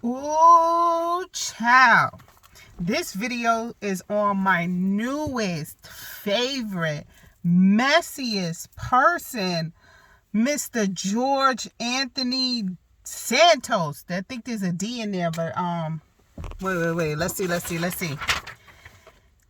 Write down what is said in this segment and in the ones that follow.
Ooh, child. This video is on my newest, favorite, messiest person, Mr. George Anthony Santos. I think there's a D in there, but wait. Let's see.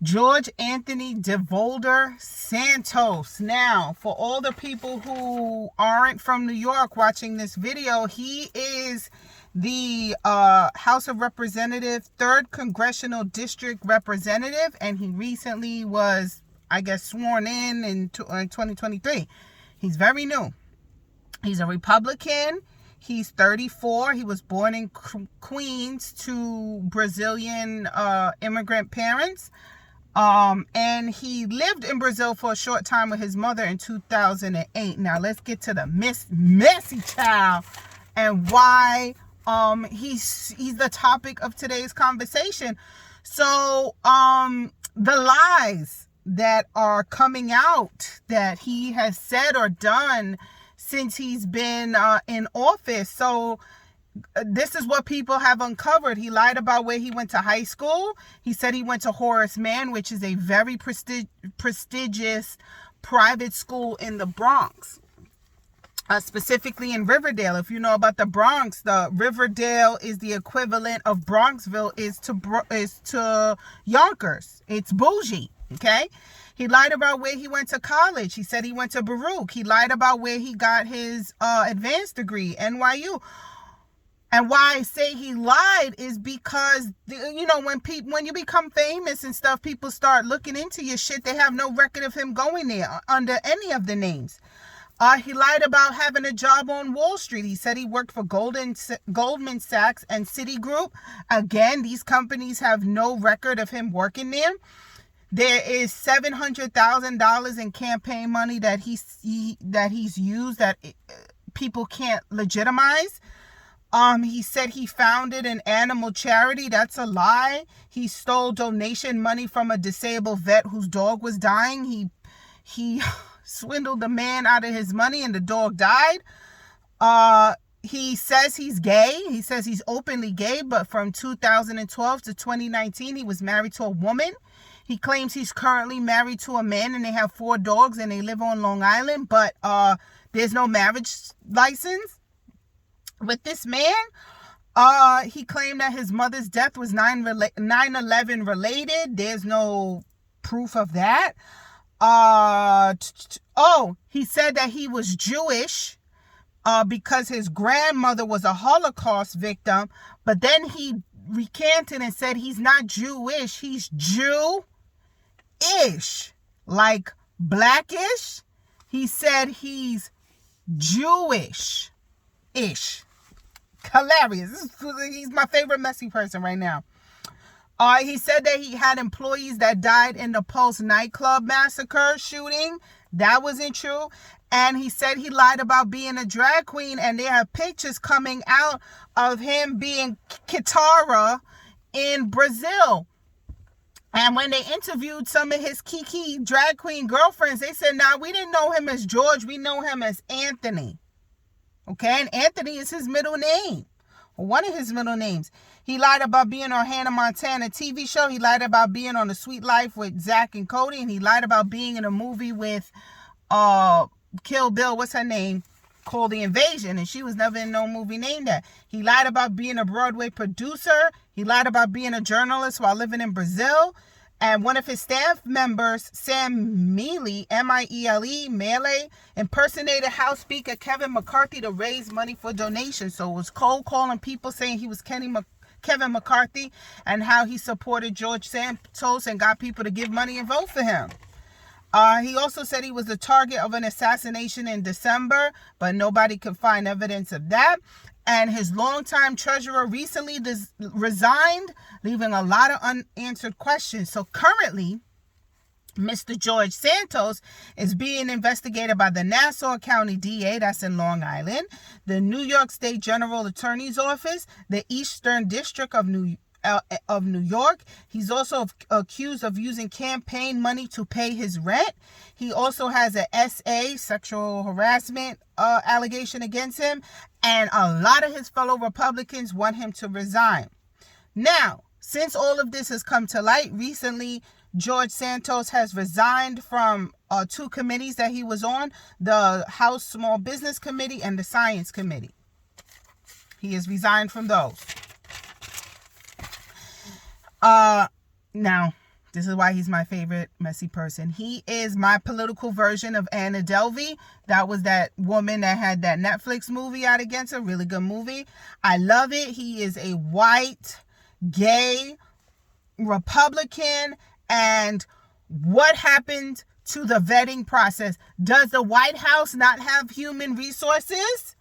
George Anthony DeVolder Santos. Now, for all the people who aren't from New York watching this video, he is the House of Representatives 3rd Congressional District Representative, and he recently was, I guess, sworn in 2023. He's very new. He's a Republican. He's 34. He was born in Queens to Brazilian immigrant parents. And he lived in Brazil for a short time with his mother in 2008. Now let's get to the messy child and why he's the topic of today's conversation. So the lies that are coming out that he has said or done since he's been in office. So this is what people have uncovered. He lied about where he went to high school. He said he went to Horace Mann, which is a very prestigious private school in the Bronx, specifically in Riverdale. If you know about the Bronx, the Riverdale is the equivalent of Bronxville is to Yonkers. It's bougie, okay? He lied about where he went to college. He said he went to Baruch. He lied about where he got his advanced degree, NYU. And why I say he lied is because, you know, when you become famous and stuff, people start looking into your shit. They have no record of him going there under any of the names. He lied about having a job on Wall Street. He said he worked for Goldman Sachs and Citigroup. Again, these companies have no record of him working there. There is $700,000 in campaign money that he's used that people can't legitimize. He said he founded an animal charity. That's a lie. He stole donation money from a disabled vet whose dog was dying. He swindled the man out of his money and the dog died. He says he's gay. He says he's openly gay, but from 2012 to 2019, he was married to a woman. He claims he's currently married to a man and they have 4 dogs and they live on Long Island, but there's no marriage license with this man. He claimed that his mother's death was 9/11 related. There's no proof of that. He said that he was Jewish because his grandmother was a Holocaust victim, but then he recanted and said he's not Jewish, he's Jew-ish, like blackish. He said he's Jewish-ish. Hilarious. He's my favorite messy person right now. He said that he had employees that died in the Pulse nightclub massacre shooting. That wasn't true. And he said he lied about being a drag queen, and there are pictures coming out of him being Kitana in Brazil. And when they interviewed some of his Kiki drag queen girlfriends, they said, nah, we didn't know him as George. We know him as Anthony. Okay, and Anthony is his middle name, or one of his middle names. He lied about being on Hannah Montana TV show. He lied about being on The Sweet Life with Zach and Cody, and he lied about being in a movie with Kill Bill, what's her name, called The Invasion, and she was never in no movie named that. He lied about being a Broadway producer. He lied about being a journalist while living in Brazil. And one of his staff members, Sam Mealy, Mealy, impersonated House Speaker Kevin McCarthy to raise money for donations. So it was cold calling people saying he was Kevin McCarthy and how he supported George Santos and got people to give money and vote for him. He also said he was the target of an assassination in December, but nobody could find evidence of that. And his longtime treasurer recently resigned, leaving a lot of unanswered questions. So currently, Mr. George Santos is being investigated by the Nassau County DA, that's in Long Island, the New York State General Attorney's Office, the Eastern District of New of New York. He's also accused of using campaign money to pay his rent. He also has a SA, sexual harassment allegation against him. And a lot of his fellow Republicans want him to resign. Now, since all of this has come to light recently, George Santos has resigned from 2 committees that he was on, the House Small Business Committee and the Science Committee. He has resigned from those. Now, this is why he's my favorite messy person. He is my political version of Anna Delvey. That was that woman that had that Netflix movie out against her. Really good movie. I love it. He is a white, gay Republican. And what happened to the vetting process? Does the White House not have human resources?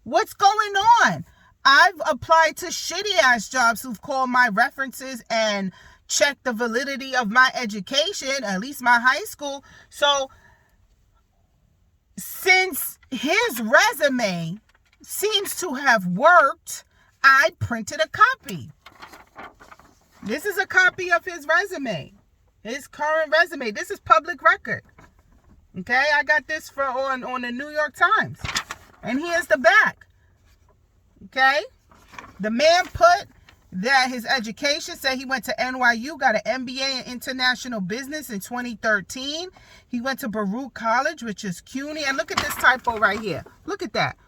What's going on? I've applied to shitty ass jobs who've called my references and checked the validity of my education, at least my high school. So since his resume seems to have worked, I printed a copy. This is a copy of his resume. His current resume. This is public record. Okay, I got this on the New York Times. And here's the back. Okay? The man put that his education, said he went to NYU, got an MBA in International Business in 2013. He went to Baruch College, which is CUNY. And look at this typo right here. Look at that.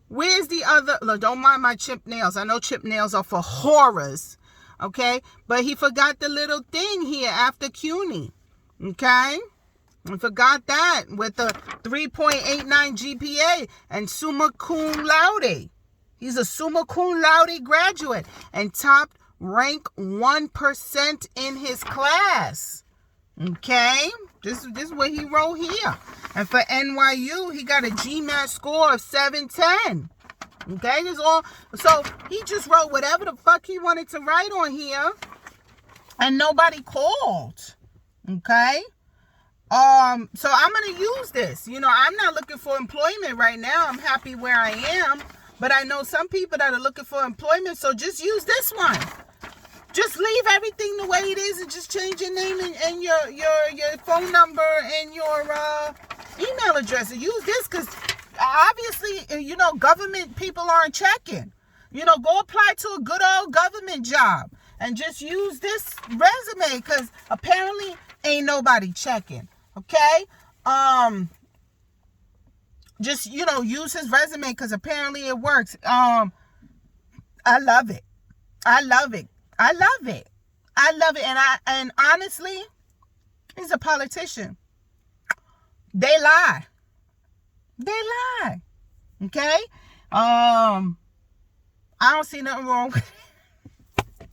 Where's the other? Look, don't mind my chipped nails. I know chipped nails are for horrors. Okay, but he forgot the little thing here after CUNY. Okay, I forgot that with the 3.89 GPA and summa cum laude. He's a summa cum laude graduate and topped rank 1% in his class. Okay, this is what he wrote here. And for NYU, he got a GMAT score of 710. Okay, this all. So he just wrote whatever the fuck he wanted to write on here, and nobody called. Okay, so I'm gonna use this. You know, I'm not looking for employment right now. I'm happy where I am, but I know some people that are looking for employment. So just use this one. Just leave everything the way it is, and just change your name and your phone number and your email address, and use this because. Obviously, you know, government people aren't checking. You know, go apply to a good old government job and just use this resume because apparently ain't nobody checking. Okay? Just, you know, use his resume because apparently it works. I love it. I love it. I love it. I love it. And honestly, he's a politician. They lie. They lie. Okay? I don't see nothing wrong with it.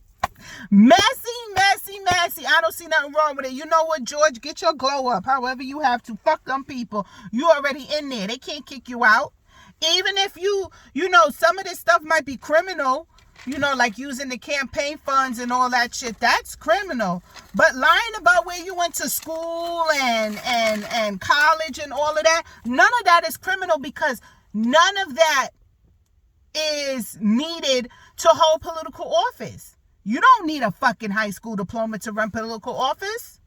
Messy. I don't see nothing wrong with it. You know what, George? Get your glow up. However you have to. Fuck them people. You already in there. They can't kick you out. Even if you know, some of this stuff might be criminal. You know, like using the campaign funds and all that shit. That's criminal. But lying about where you went to school and college and all of that, none of that is criminal because none of that is needed to hold political office. You don't need a fucking high school diploma to run political office.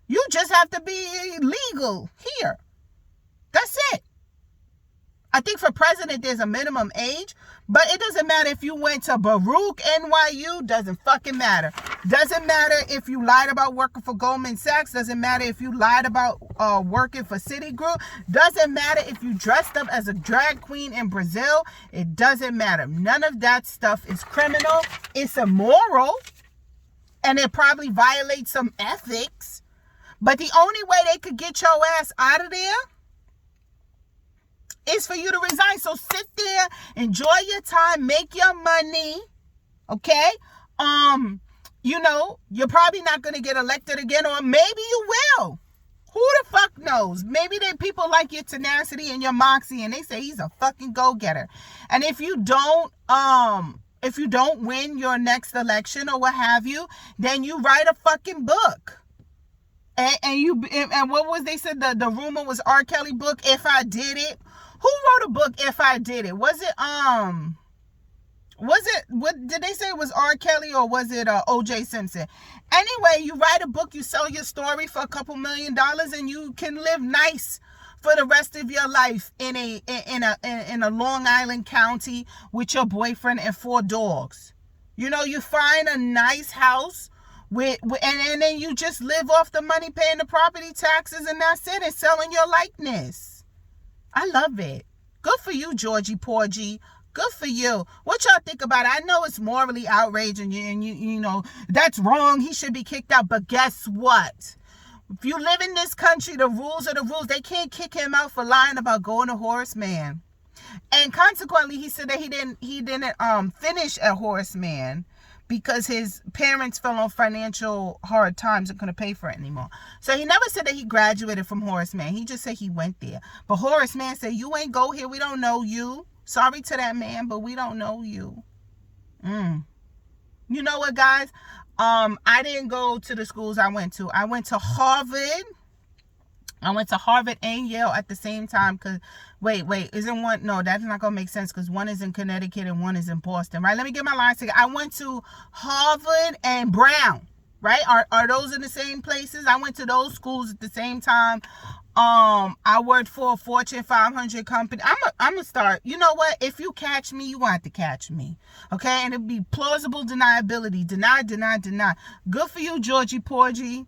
You just have to be legal here. That's it. I think for president, there's a minimum age, but it doesn't matter if you went to Baruch, NYU, doesn't fucking matter. Doesn't matter if you lied about working for Goldman Sachs. Doesn't matter if you lied about working for Citigroup. Doesn't matter if you dressed up as a drag queen in Brazil. It doesn't matter. None of that stuff is criminal. It's immoral, and it probably violates some ethics. But the only way they could get your ass out of there is for you to resign. So sit there, enjoy your time, make your money, okay? You know, you're probably not going to get elected again, or maybe you will. Who the fuck knows? Maybe people like your tenacity and your moxie, and they say he's a fucking go-getter. And if you don't win your next election or what have you, then you write a fucking book. And what was they said the rumor was R. Kelly book, If I Did It. Who wrote a book, If I Did It? Was it What did they say it was R. Kelly or was it O.J. Simpson? Anyway, you write a book, you sell your story for a couple $1 million, and you can live nice for the rest of your life in a Long Island county with your boyfriend and 4 dogs. You know, you find a nice house and then you just live off the money, paying the property taxes, and that's it, and selling your likeness. I love it. Good for you, Georgie Porgy. Good for you. What y'all think about it? I know it's morally outraging, and you know that's wrong. He should be kicked out. But guess what? If you live in this country, the rules are the rules. They can't kick him out for lying about going to Horace Mann. And consequently, he said that he didn't finish at Horace Mann because his parents fell on financial hard times and couldn't pay for it anymore. So he never said that he graduated from Horace Mann. He just said he went there. But Horace Mann said, you ain't go here. We don't know you. Sorry to that man, but we don't know you. You know what, guys? I didn't go to the schools I went to. I went to Harvard. I went to Harvard and Yale at the same time. Cause wait, isn't one? No, that's not gonna make sense because one is in Connecticut and one is in Boston, right? Let me get my lines together. I went to Harvard and Brown, right? Are those in the same places? I went to those schools at the same time. I worked for a Fortune 500 company. I'm gonna start. You know what? If you catch me, you want to catch me, okay? And it'd be plausible deniability. Deny. Good for you, Georgie Porgy.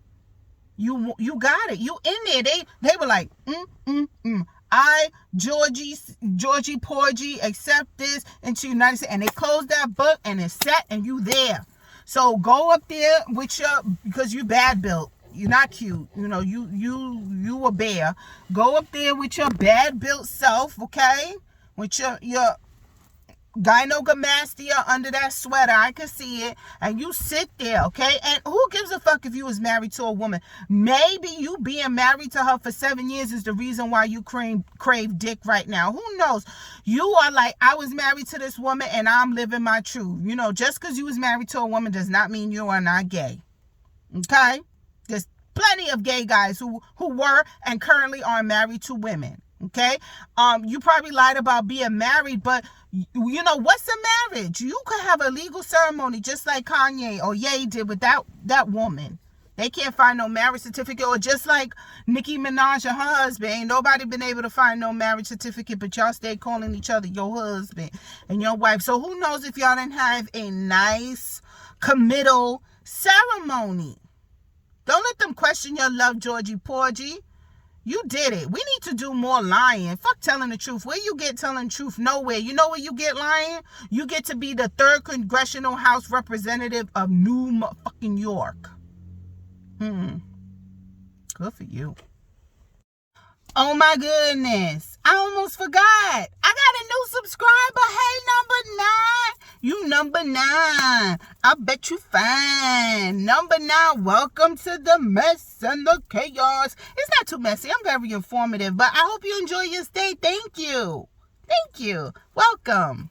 You got it. You in there. They were like, Georgie Porgy, accept this into the United States. And they closed that book and it's set and you there. So go up there with because you bad built. You're not cute. You know, you a bear. Go up there with your bad built self, okay? With your gynecomastia under that sweater. I can see it. And you sit there, okay? And who gives a fuck if you was married to a woman? Maybe you being married to her for 7 years is the reason why you crave dick right now. Who knows? You are like, I was married to this woman and I'm living my truth. You know, just because you was married to a woman does not mean you are not gay. Okay? There's plenty of gay guys who were and currently are married to women. Okay? You probably lied about being married, but you know, what's a marriage? You could have a legal ceremony just like Kanye or Ye did with that woman. They can't find no marriage certificate. Or just like Nicki Minaj and her husband. Ain't nobody been able to find no marriage certificate, but y'all stay calling each other your husband and your wife. So who knows if y'all didn't have a nice committal ceremony. Don't let them question your love, Georgie Porgy. You did it. We need to do more lying. Fuck telling the truth. Where you get telling the truth? Nowhere. You know where you get lying? You get to be the 3rd Congressional House Representative of New fucking York. Good for you. Oh my goodness. I almost forgot. I got a new subscriber. Hey, number 9. You number 9. I bet you fine. Number 9, welcome to the mess and the chaos. It's not too messy. I'm very informative, but I hope you enjoy your stay. Thank you. Welcome.